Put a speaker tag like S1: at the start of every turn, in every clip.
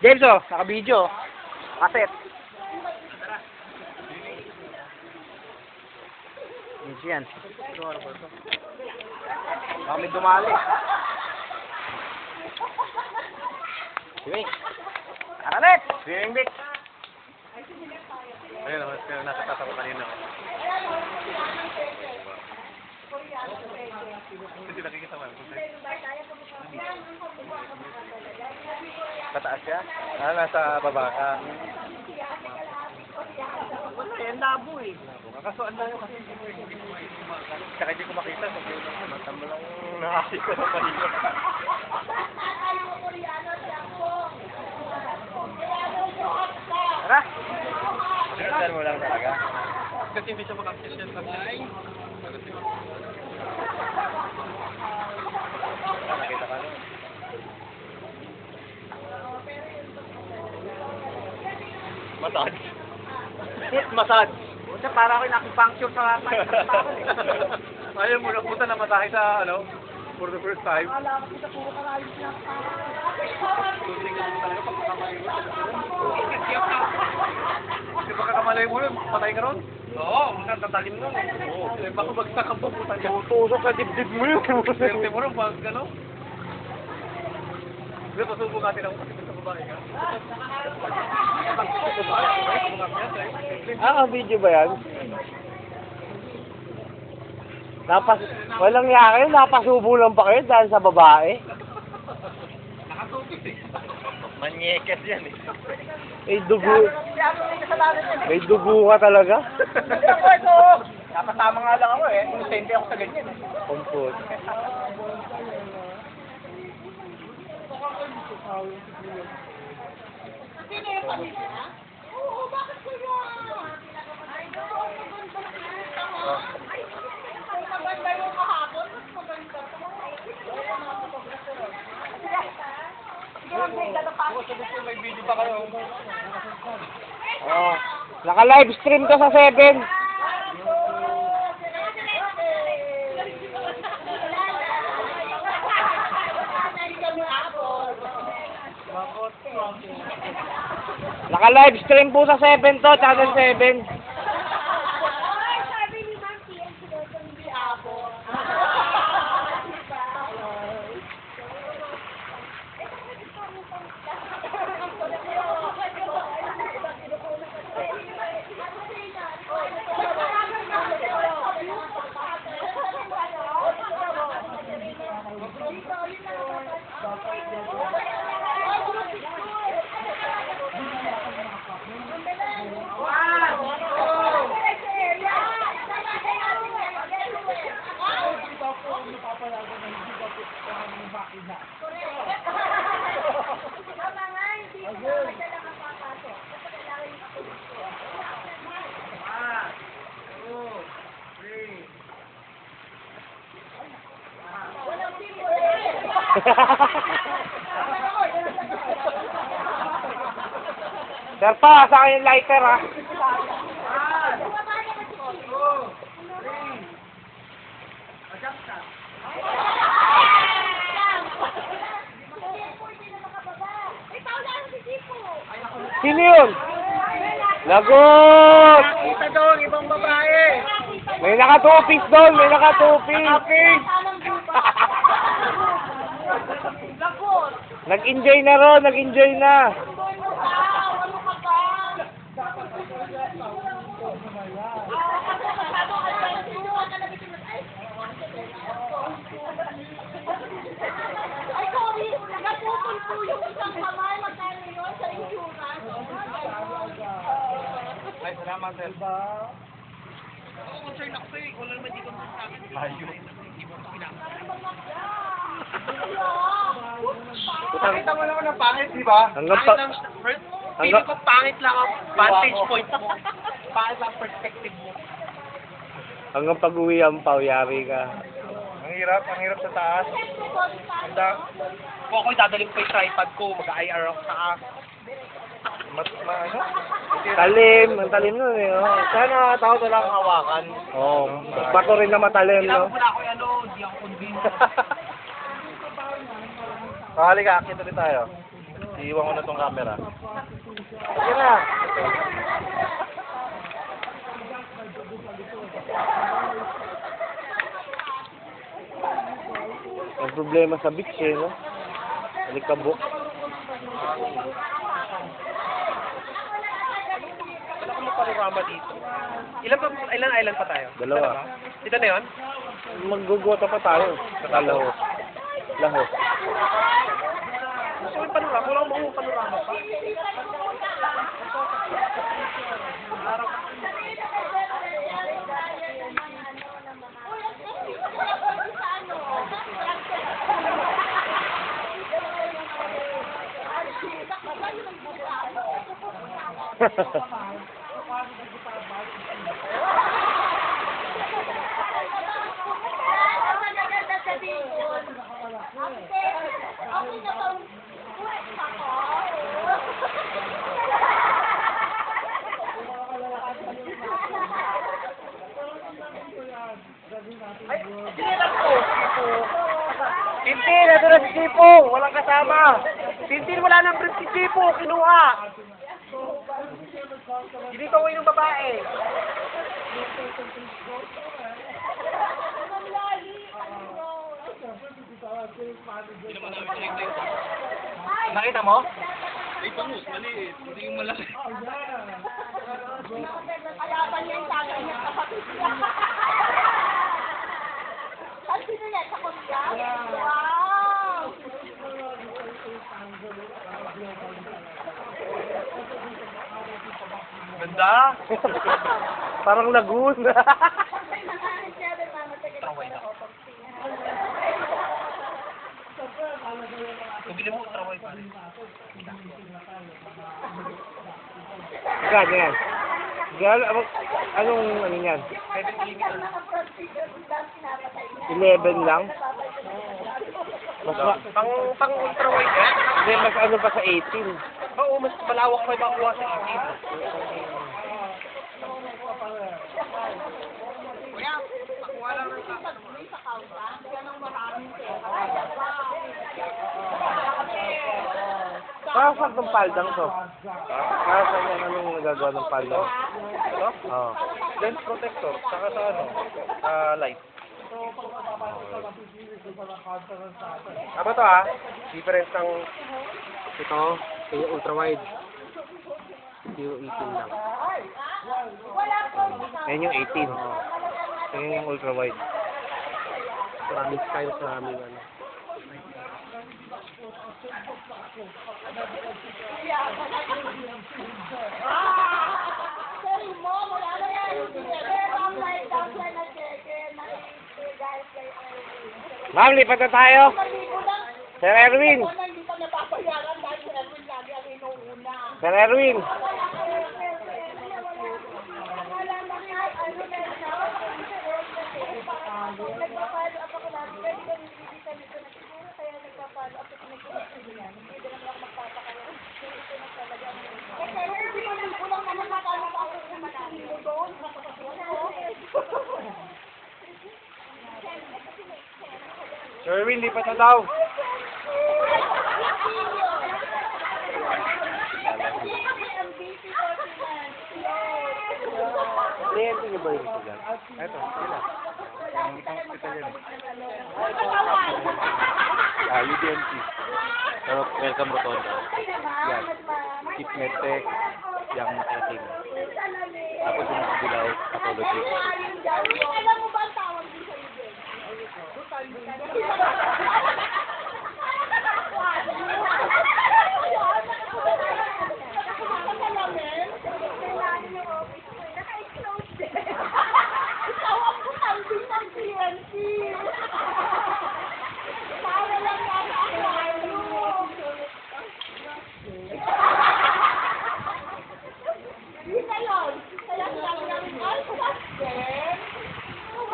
S1: James, oh, naka-video. Kaset. Yan. Kami dumali. Swimming. Aralit! Swimming beach.
S2: Ayun naman, nakatatawa kanina. Hindi nakikita mo.
S1: Pataas siya?
S2: Nasa baba ka.
S1: Wala yan, labo eh.
S2: Kaso ang layo kasi hindi ko tsaka hindi ko makita. Matambal lang yung nakakita ng kanina.
S1: Tara!
S2: Sinundan mo lang talaga. Kasi hindi siya makakasyon kasi. Nakita ka nun. Massage.
S1: Hit massage. Buta para ako nakipuncture sa
S2: Ayaw mo na punta na masahe sa ano, for the first time.
S1: Wala ko kita puro karalis na.
S2: Tingnan mo talaga pag kakamali mo. Kasi baka kamalay mo yun, patay ka ron? Oo, tatalim nun. Oo, baka bagsak ang puputan ka.
S1: Tutusok sa dibdib mo yun.
S2: Swerte mo ron, pag gano'n. Hindi, pasubo natin ako kasi sa babae ka.
S1: Ang video ba yan? Walang niya kayo, napasubo lang pa kayo dahil sa babae.
S2: Nakatupis eh. Manyekes yan eh.
S1: May dugo. May dugo ka talaga.
S2: Nakasama nga lang ako eh. Inosente ako sa ganyan eh.
S1: Kumput.
S3: Sino yung pamilya? Oo, bakit kaya? Ay, maganda yung kahapon, mas maganda. Sige, mag-break na pa.
S2: May video pa kayo.
S1: Oh, naka-livestream ka sa 7. Naka-livestream po sa 7 to, channel 7.
S3: Ay, sabi ni Ma'am Tian, sila sa hindi abo.
S1: Sir pa, sa akin yung lighter ha. Sino yun? Lagot!
S2: Kita doon, ibang babae.
S1: May naka-two-piece doon, may naka-two-piece. Nag-enjoy na ron, nag-enjoy na.
S3: Ay, sorry. Naputol po yung isang kamay. Magkano yun sa insurance?
S2: Ay, salamat sir.
S4: Ako concern ako sa'yo, wala naman dito sa akin.
S2: Ayun.
S1: Putang,
S2: Nakita mo naman ang pangit, di ba?
S1: hanggang
S4: Pangit
S1: pa...
S4: lang, first,
S1: Hanggang-
S4: feeling ko pangit lang ang vantage point. Pangit lang perspective mo.
S1: Hanggang pag-uwi ang pao, yari ka.
S2: Ang hirap sa taas.
S4: Kung ako'y dadalhin ko yung tripod ko, mag-IR ako sa taas.
S2: ano?
S1: Talim, ang talim nun eh. Oh.
S2: Sana tao na lang hawakan.
S1: Oh, bato rin na matalim, no?
S4: Kailangan ko na ako ano, di ako convinced.
S2: Halika, kita rin tayo. Iiwan ko na tong camera. Sige na.
S1: Ang problema sa beach eh, no? Alikabok.
S4: Wala akong panorama dito. Ilan island pa tayo?
S1: Dalawa.
S4: Dito na yun?
S1: Maggugota pa tayo. Sa Lahos. Lahos.
S4: Gusto ko yung panorama. Wala akong makuha panorama pa.
S2: Tintin, ito na si Chipo. Walang kasama.
S4: Tintin, wala nang brief si Chipo. Kinuha. Hindi pa uwi ng babae. Nakita mo?
S3: Kalaban niya yung tagay niya kapatid niya. Saan sinulit? Sa Korea? Wow!
S4: Ganda.
S1: Parang lagoon.
S4: Traway na. Kung bili mo, traway pa rin.
S1: Gano yan? Anong ano yan? 11 lang? Mas
S4: Pang ultrawide eh.
S1: hindi, mas ano pa sa 18.
S4: Oo, mas malawak pa yung makuha sa akin. Kuya, pakuha lang ng
S1: Para saan itong paldang to? Para saan yan? Anong nagagawa ng paldang?
S2: Ito?
S1: Oo.
S2: Lens protector. Saka sa ano? Light.
S1: Ano to ah? Difference ng ito, yung ultrawide. Yung 18 lang. Ayan yung 18. Ayan yung ultrawide. Maraming style sa aming ano.
S3: Sorry mo, wala na yan. I'm like, that's when I check in. Guys,
S1: Ma'am, lipat na tayo.
S3: maligo lang.
S1: Sir Erwin.
S3: Ako na hindi pa napapayaran dahil si Erwin lagi ang inuuna.
S1: Sir Erwin.
S3: Nagpa-follow up ako lagi. Pwede ka hindi kami ko na siguro kaya nagpa-follow up ako nag-iisip yan. Hindi na lang ako magpapakaya. Ito na talaga. Kasi hindi mo lang kulang naman makano pa ako kung makikilo doon.
S1: Sir Erwin, lipat na daw. Kliyente niyo ba yung sigal?
S2: Ito, sila. Ang itong Italian.
S1: UDMC. Pero welcome Rotonda. Yan. Keep Medtech. Yang ating. Tapos yung Bilaw, Pathology.
S3: Alam mo ba ang tawag din sa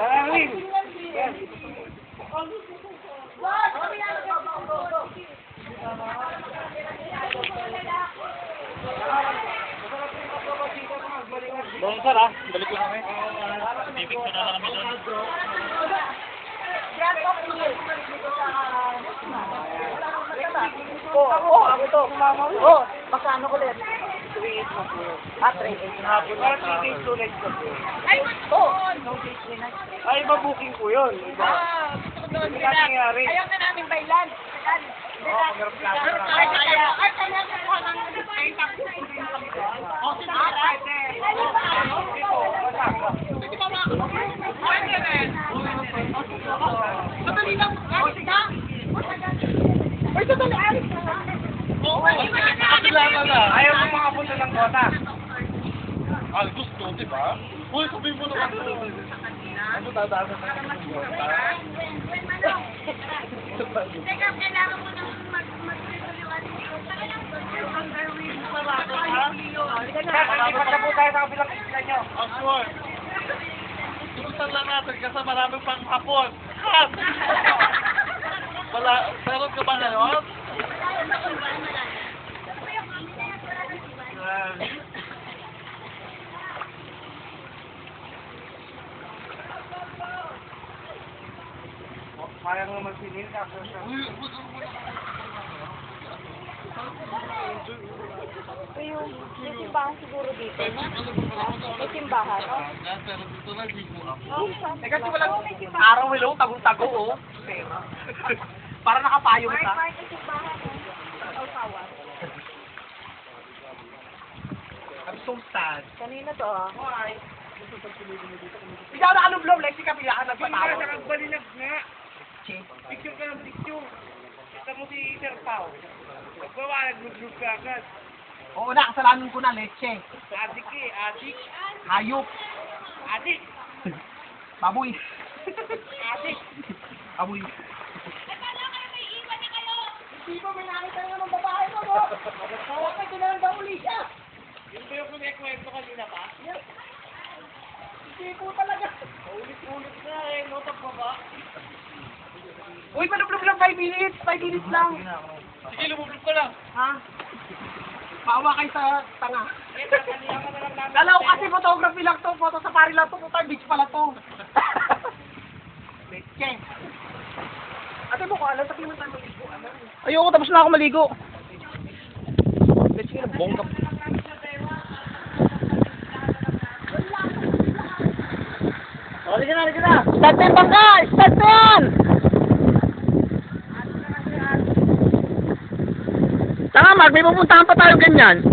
S1: Erwin!
S3: What?
S2: Doon sir ah, balik lang kami. Bibig ko na lang kami doon.
S3: Grant of Hill. Ako to. Magkano ulit? 3.8 na po. 3.8 na po.
S2: Parang 3 days, 2 nights na po.
S3: Ay, no days na.
S2: Ay, iba booking ko yun. Iba. Hindi kasi nangyari.
S3: Ayaw na namin bailan.
S2: Oo, mag-aeroplano na.
S3: Ay, kaya kuha ng ay, tapos. Oh, pwede. Madali lang. Alis ka. Ay, sadali. Alis ka.
S2: Ayaw mo makapunta ng kota. Ah, gusto, di ba? Uy, sabihin mo naman. Ano dadaan na ng kota?
S3: Teka, kailangan mo nang mag-reviewan dito.
S2: Lipat na po tayo sa kabilang isla nyo.
S4: Oh, sure. Tugutan lang natin kasi maraming pang hapon. Wala, meron ka ba ngayon?
S2: Kaya nga magsinil ka.
S3: May simbahan siguro dito, no? May simbahan, no?
S4: Pero dito na, di mo ako.
S2: Eh kasi walang araw willow, tagong-tago oh. Para nakapayong ka.
S3: May simbahan, no? Alsawan.
S2: I'm so sad.
S3: Kanina to, ah.
S2: Why? Ikaw na kalublom, Lexi ka pilakan ng patawa. Hindi ka nakabalinag nga. Picture ka ng picture. Kita mo si Sir Pao. Magbawalag, mag-group ka agad. Oo na, kasalanan ko na, Leche. Adik eh, adik. Hayop. Adik. Baboy. Adik. Baboy.
S3: Hindi mo, may nakita nga ng babae mo, no? Huwag ka tinanong daw uli siya.
S2: Yung ba yung kunikwento kanina pa?
S3: Hindi po talaga.
S2: Ulit-ulit na eh, no? Pagbaba. Uy, palublog lang 5 minutes. 5 minutes lang.
S4: Sige, lumublog ka lang.
S2: Ha? Paawa kayo sa tanga. Kala ko kasi photography lang to, photo safari lang to, puta beach pala to. Beach. Ate mo ko, alam sa kimo tayo maligo.
S1: Ayoko, tapos na ako maligo. Let's get a bongga.
S2: Halika na.
S1: Start na yung bangka! Start na yan! Tama, Mark, may pupuntahan pa tayo ganyan.